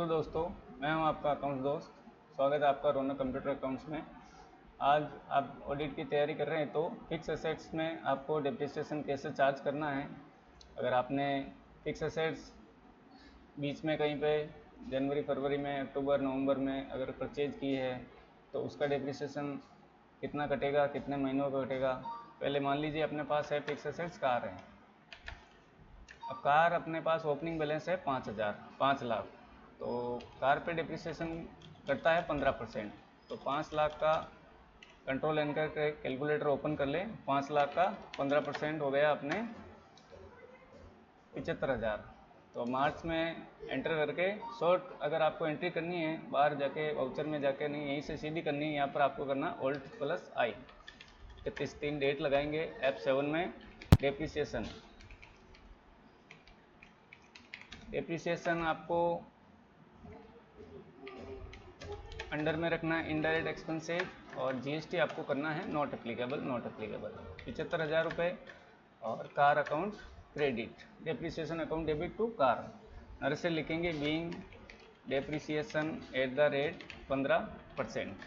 Hello दोस्तों, मैं हूं आपका अकाउंट्स दोस्त। स्वागत है आपका रौनक कंप्यूटर अकाउंट्स में। आज आप ऑडिट की तैयारी कर रहे हैं तो फिक्स एसेट्स में आपको डिप्रिसिएशन कैसे चार्ज करना है। अगर आपने फिक्स एसेट्स बीच में कहीं पे जनवरी, फरवरी में, अक्टूबर, नवंबर में अगर परचेज की है तो उसका डिप्रिसिएशन कितना कटेगा, कितने महीनों का कटेगा। पहले मान लीजिए अपने पास है फिक्स एसेट्स कार है। अब कार अपने पास ओपनिंग बैलेंस है 5 लाख, तो कार पे डिप्रिसिएशन करता है 15%। तो 5 लाख का कंट्रोल एन करके कैलकुलेटर ओपन कर ले। 5 लाख का 15% हो गया अपने 75,000। तो मार्च में एंटर करके शॉर्ट अगर आपको एंट्री करनी है, बाहर जाके वाउचर में जाके नहीं, यहीं से सीधी करनी है। यहाँ पर आपको करना Alt+I। 31/3 डेट लगाएंगे। F7 में डेप्रिसिएशन आपको अंडर में रखना है इनडायरेक्ट एक्सपेंसेज, और जीएसटी आपको करना है नॉट एप्लीकेबल। 75,000 रुपये। और car account credit, depreciation account debit to car. नर से लिखेंगे being depreciation at the rate 15%।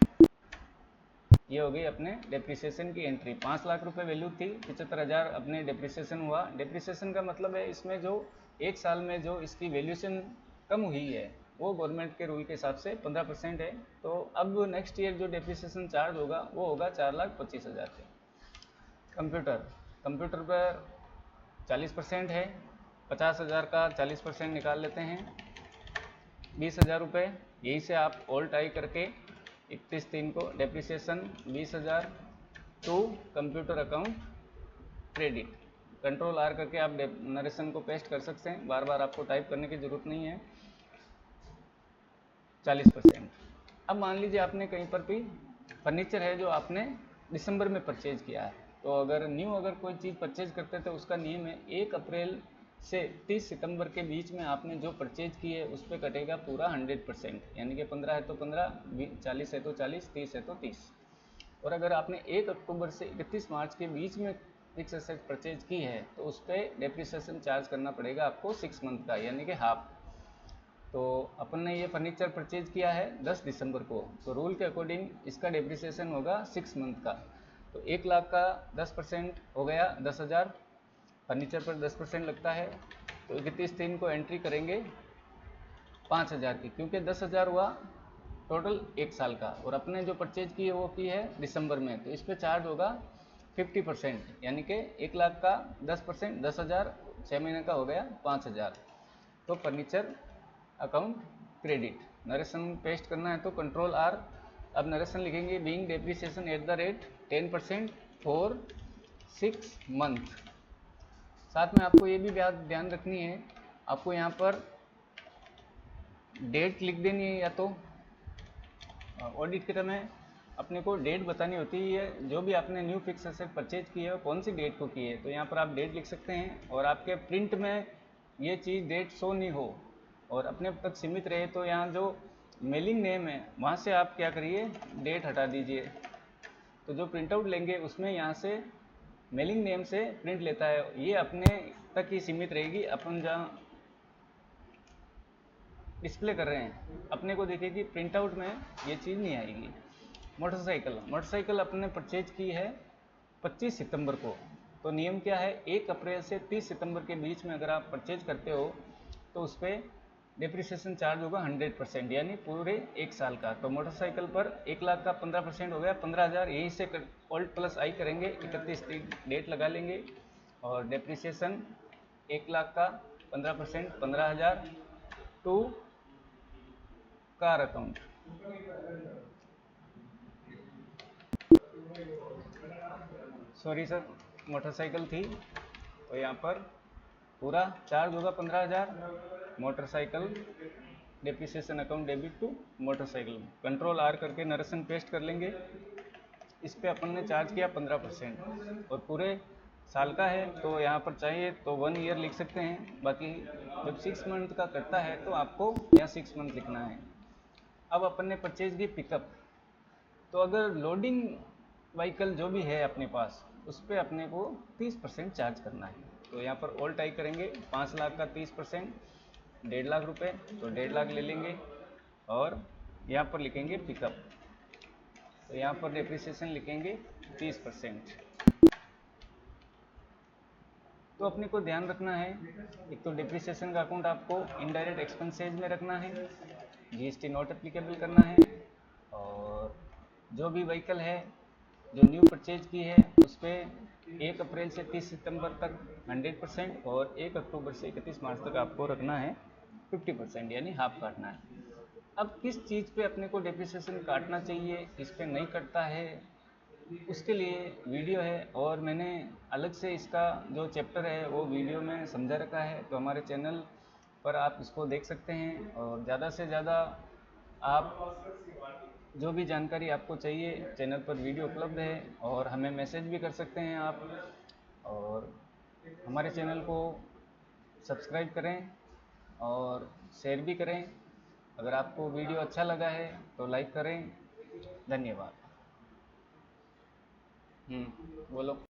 ये हो गई अपने डेप्रिसिएशन की एंट्री। 5 लाख रुपए वैल्यू थी, 75,000 अपने डेप्रिसिएशन हुआ। डेप्रिसिएशन का मतलब है इसमें जो एक साल में जो इसकी वैल्यूशन कम हुई है वो गवर्नमेंट के रूल के हिसाब से 15% है। तो अब नेक्स्ट ईयर जो डेप्रिसिएशन चार्ज होगा वो होगा 4,25,000 के। कंप्यूटर पर 40% है। 50,000 का 40% निकाल लेते हैं, 20,000 रुपये। यहीं से आप Alt+I करके 31/3 को depreciation 20,000 to computer account credit. Ctrl+R करके आप नरेशन को पेस्ट कर सकते हैं, बार बार आपको टाइप करने की ज़रूरत नहीं है। 40%। अब मान लीजिए आपने कहीं पर भी फर्नीचर है जो आपने दिसंबर में परचेज किया है, तो अगर कोई चीज़ परचेज करते थे उसका नियम है 1 अप्रैल से 30 सितंबर के बीच में आपने जो परचेज की है उस पर कटेगा पूरा 100%। यानी कि 15 है तो 15, 40 है तो 40, 30 है तो 30। और अगर आपने 1 अक्टूबर से 31 मार्च के बीच में फिक्स एसेट परचेज की है तो उस पर डेप्रिसिएशन चार्ज करना पड़ेगा आपको 6 मंथ का, यानी कि हाफ। तो अपन ने ये फर्नीचर परचेज किया है 10 दिसंबर को, तो रूल के अकॉर्डिंग इसका डेप्रिसिएशन होगा 6 मंथ का। तो 1 लाख का 10% हो गया 10,000। फर्नीचर पर 10% लगता है, तो 31/3 को एंट्री करेंगे 5,000 की, क्योंकि 10,000 हुआ टोटल 1 साल का, और अपने जो परचेज की है वो की है दिसंबर में, तो इस पर चार्ज होगा 50%। यानी कि 1 लाख का 10%, 10,000, 6 महीने का हो गया 5,000। तो furniture account credit. Narration paste करना है तो Ctrl+R। अब नरेशन लिखेंगे being depreciation at the rate 10% for 6 month. साथ में आपको ये भी ध्यान रखनी है, आपको यहाँ पर डेट लिख देनी है, या तो ऑडिट के समय अपने को डेट बतानी होती है जो भी आपने न्यू फिक्स एसेट परचेज की है वो कौन सी डेट को की है। तो यहाँ पर आप डेट लिख सकते हैं, और आपके प्रिंट में ये चीज़ डेट शो नहीं हो और अपने तक सीमित रहे तो यहाँ जो मेलिंग नेम है वहाँ से आप क्या करिए, डेट हटा दीजिए। तो जो प्रिंट आउट लेंगे उसमें यहाँ से मेलिंग नेम से प्रिंट लेता है, ये अपने तक ही सीमित रहेगी। अपन जहाँ डिस्प्ले कर रहे हैं अपने को देखिए प्रिंट आउट में ये चीज़ नहीं आएगी। मोटरसाइकिल अपने परचेज की है 25 सितंबर को, तो नियम क्या है, 1 अप्रैल से 30 सितंबर के बीच में अगर आप परचेज करते हो तो उस पर डेप्रिसिएशन चार्ज होगा 100%, यानी पूरे 1 साल का। तो मोटरसाइकिल पर 1 लाख का 15% हो गया 15,000। यहीं से Alt+I करेंगे, 31 डेट लगा लेंगे, और डेप्रिसिएशन 1 लाख का 15% 15,000 to car account. Sorry sir, motorcycle थी तो यहाँ पर पूरा चार्ज होगा 15,000। Motorcycle depreciation account debit to motorcycle. Ctrl+R करके नरेशन पेस्ट कर लेंगे। इस पे अपन ने चार्ज किया 15%, और पूरे साल का है तो यहाँ पर चाहिए तो 1 ईयर लिख सकते हैं, बाकी जब 6 मंथ का करता है तो आपको यहाँ 6 मंथ लिखना है। अब अपन ने परचेज की पिकअप, तो अगर लोडिंग व्हीकल जो भी है अपने पास उस पर अपने को 30% चार्ज करना है। तो यहाँ पर Alt+I करेंगे, 5 लाख का 30%, 1.5 लाख रुपए, तो 1.5 लाख ले लेंगे और यहाँ पर लिखेंगे पिकअप, तो यहाँ पर डेप्रिसिएशन लिखेंगे 30%। तो अपने को ध्यान रखना है, एक तो डिप्रिसिएशन का अकाउंट आपको इनडायरेक्ट एक्सपेंसेज में रखना है, जीएसटी नॉट एप्लीकेबल करना है, और जो भी व्हीकल है जो न्यू परचेज की है उस पर 1 अप्रैल से 30 सितंबर तक 100% और 1 अक्टूबर से 31 मार्च तक आपको रखना है 50%, यानी हाफ काटना है। अब किस चीज़ पे अपने को डेप्रिसिएशन काटना चाहिए, किस पे नहीं कटता है, उसके लिए वीडियो है, और मैंने अलग से इसका जो चैप्टर है वो वीडियो में समझा रखा है, तो हमारे चैनल पर आप इसको देख सकते हैं। और ज़्यादा से ज़्यादा आप जो भी जानकारी आपको चाहिए चैनल पर वीडियो उपलब्ध है, और हमें मैसेज भी कर सकते हैं आप, और हमारे चैनल को सब्सक्राइब करें और शेयर भी करें। अगर आपको वीडियो अच्छा लगा है तो लाइक करें। धन्यवाद। बोलो।